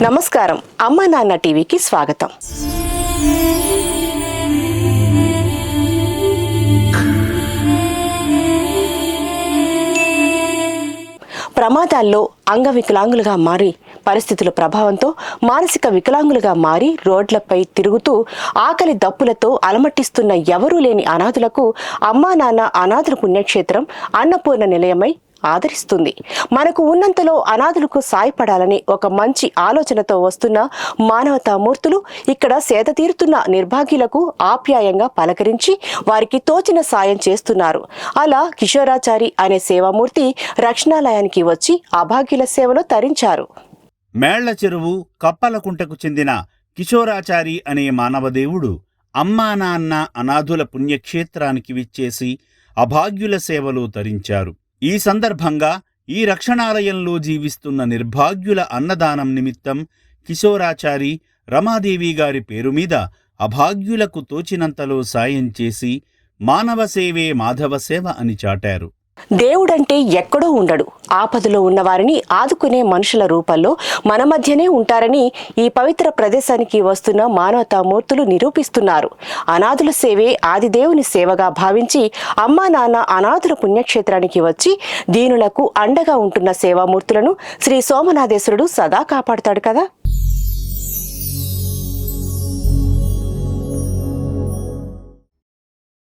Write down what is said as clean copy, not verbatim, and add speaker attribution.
Speaker 1: నమస్కారం. అమ్మ నాన్న టీవీకి స్వాగతం. ప్రమాదాల్లో అంగవికలాంగులుగా మారి పరిస్థితుల ప్రభావంతో మానసిక వికలాంగులుగా మారి రోడ్లపై తిరుగుతూ ఆకలి దప్పులతో అలమటిస్తున్న ఎవరూ లేని అనాథులకు అమ్మా నాన్న అనాథుల పుణ్యక్షేత్రం అన్నపూర్ణ నిలయమై ఆదరిస్తుంది. మనకు ఉన్నంతలో అనాథులకు సాయపడాలని ఒక మంచి ఆలోచనతో వస్తున్న మానవతామూర్తులు ఇక్కడ సేద తీరుతున్న నిర్భాగ్యులకు ఆప్యాయంగా పలకరించి వారికి తోచిన సాయం చేస్తున్నారు. అలా కిషోరాచారి అనే సేవామూర్తి రక్షణాలయానికి వచ్చి అభాగ్యుల సేవలో తరించారు.
Speaker 2: మేళ్ల చెరువు కప్పలకుంటకు చెందిన కిషోరాచారి అనే మానవదేవుడు అమ్మా నాన్న అనాథుల పుణ్యక్షేత్రానికి విచ్చేసి అభాగ్యుల సేవలో తరించారు. ఈ సందర్భంగా ఈ రక్షణాలయంలో జీవిస్తున్న నిర్భాగ్యుల అన్నదానం నిమిత్తం కిషోరాచారి రమాదేవి గారి పేరు మీద అభాగ్యులకు తోచినంతలో సాయం చేసి మానవ సేవే మాధవ సేవ అని చాటారు.
Speaker 1: దేవుడంటే ఎక్కడో ఉండడు, ఆపదలో ఉన్నవారిని ఆదుకునే మనుషుల రూపంలో మన మధ్యనే ఉంటారని ఈ పవిత్ర ప్రదేశానికి వస్తున్న మానవతామూర్తులు నిరూపిస్తున్నారు. అనాథుల సేవే ఆదిదేవుని సేవగా భావించి అమ్మా నాన్న అనాథుల పుణ్యక్షేత్రానికి వచ్చి దీనులకు అండగా ఉంటున్న సేవామూర్తులను శ్రీ సోమనాథేశ్వరుడు సదా కాపాడుతాడు కదా.